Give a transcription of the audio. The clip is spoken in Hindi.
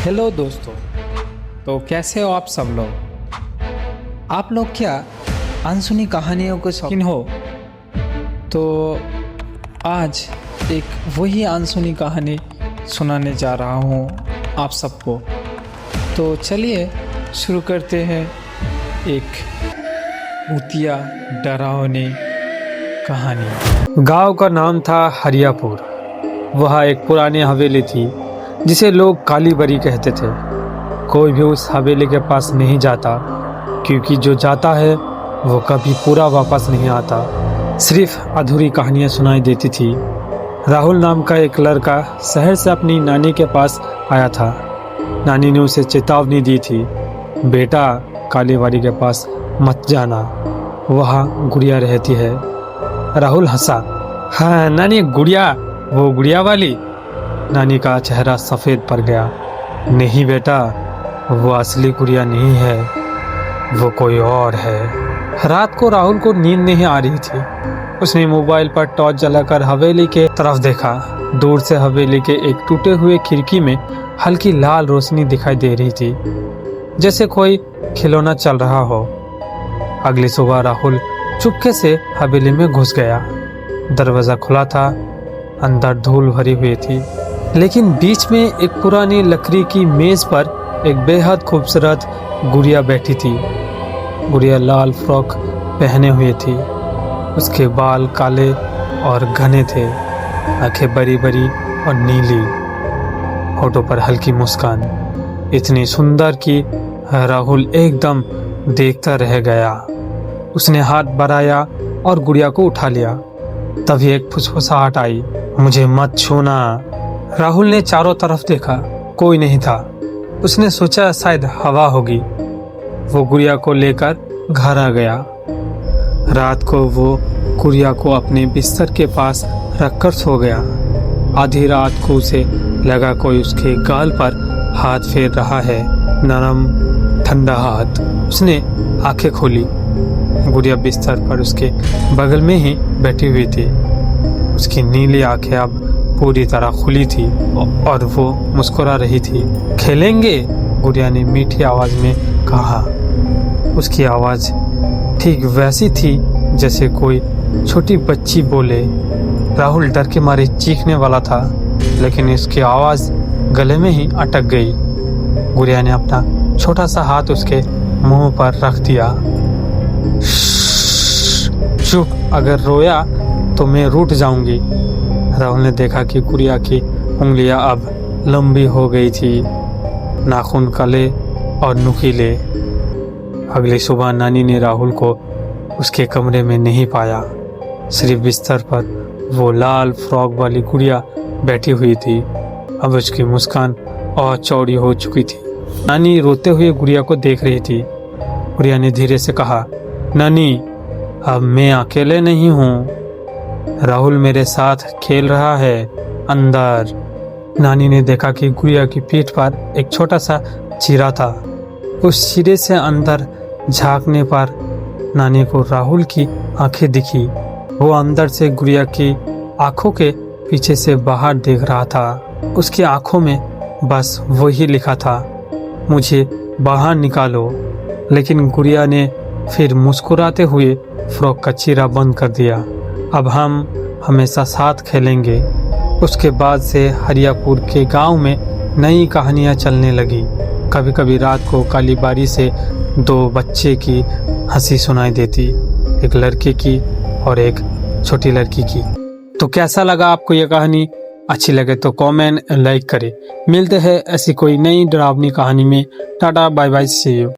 हेलो दोस्तों, तो कैसे हो आप सब लोग। आप लोग क्या अनसुनी कहानियों के शौकीन हो? तो आज एक वही अनसुनी कहानी सुनाने जा रहा हूँ आप सबको। तो चलिए शुरू करते हैं एक भूतिया डरावनी कहानी। गांव का नाम था हरियापुर। वह एक पुरानी हवेली थी जिसे लोग काली बरी कहते थे। कोई भी उस हवेली के पास नहीं जाता, क्योंकि जो जाता है वो कभी पूरा वापस नहीं आता, सिर्फ अधूरी कहानियाँ सुनाई देती थी। राहुल नाम का एक लड़का शहर से अपनी नानी के पास आया था। नानी ने उसे चेतावनी दी थी, बेटा काली बरी के पास मत जाना, वहाँ गुड़िया रहती है। राहुल हंसा, हाँ नानी गुड़िया, वो गुड़िया वाली? नानी का चेहरा सफ़ेद पड़ गया। नहीं बेटा, वो असली गुड़िया नहीं है, वो कोई और है। रात को राहुल को नींद नहीं आ रही थी। उसने मोबाइल पर टॉर्च जलाकर हवेली के तरफ देखा। दूर से हवेली के एक टूटे हुए खिड़की में हल्की लाल रोशनी दिखाई दे रही थी, जैसे कोई खिलौना चल रहा हो। अगली सुबह राहुल चुपके से हवेली में घुस गया। दरवाज़ा खुला था, अंदर धूल भरी हुई थी, लेकिन बीच में एक पुरानी लकड़ी की मेज पर एक बेहद खूबसूरत गुड़िया बैठी थी। गुड़िया लाल फ्रॉक पहने हुए थी। उसके बाल काले और घने थे, आंखें बड़ी बड़ी और नीली, होठों पर हल्की मुस्कान, इतनी सुंदर कि राहुल एकदम देखता रह गया। उसने हाथ बढ़ाया और गुड़िया को उठा लिया। तभी एक फुसफुसाहट आई, मुझे मत छूना। राहुल ने चारों तरफ देखा, कोई नहीं था। उसने सोचा शायद हवा होगी। वो गुड़िया को लेकर घर आ गया। रात को वो गुड़िया को अपने बिस्तर के पास रखकर सो गया। आधी रात को उसे लगा कोई उसके गाल पर हाथ फेर रहा है, नरम ठंडा हाथ। उसने आंखें खोली। गुड़िया बिस्तर पर उसके बगल में ही बैठी हुई थी। उसकी नीली आंखें अब पूरी तरह खुली थी और वो मुस्कुरा रही थी। खेलेंगे? गुड़िया ने मीठी आवाज में कहा। उसकी आवाज ठीक वैसी थी जैसे कोई छोटी बच्ची बोले। राहुल डर के मारे चीखने वाला था, लेकिन उसकी आवाज गले में ही अटक गई। गुड़िया ने अपना छोटा सा हाथ उसके मुंह पर रख दिया। चुप, अगर रोया तो मैं रूठ जाऊंगी। राहुल ने देखा कि गुड़िया की उंगलियां अब लंबी हो गई थी, नाखून काले और नुकीले। अगली सुबह नानी ने राहुल को उसके कमरे में नहीं पाया। सिर्फ बिस्तर पर वो लाल फ्रॉक वाली गुड़िया बैठी हुई थी। अब उसकी मुस्कान और चौड़ी हो चुकी थी। नानी रोते हुए गुड़िया को देख रही थी। गुड़िया ने धीरे से कहा, नानी अब मैं अकेले नहीं हूँ, राहुल मेरे साथ खेल रहा है अंदर। नानी ने देखा कि गुड़िया की पीठ पर एक छोटा सा चीरा था। उस चीरे से अंदर झांकने पर नानी को राहुल की आंखें दिखी। वो अंदर से गुड़िया की आंखों के पीछे से बाहर देख रहा था। उसकी आंखों में बस वही लिखा था, मुझे बाहर निकालो। लेकिन गुड़िया ने फिर मुस्कुराते हुए फ्रॉक का चीरा बंद कर दिया। अब हम हमेशा साथ खेलेंगे। उसके बाद से हरियापुर के गांव में नई कहानियां चलने लगी। कभी कभी रात को काली बारी से दो बच्चे की हंसी सुनाई देती, एक लड़के की और एक छोटी लड़की की। तो कैसा लगा आपको ये कहानी? अच्छी लगे तो कमेंट लाइक करें। मिलते हैं ऐसी कोई नई डरावनी कहानी में। Tata bye bye, see you.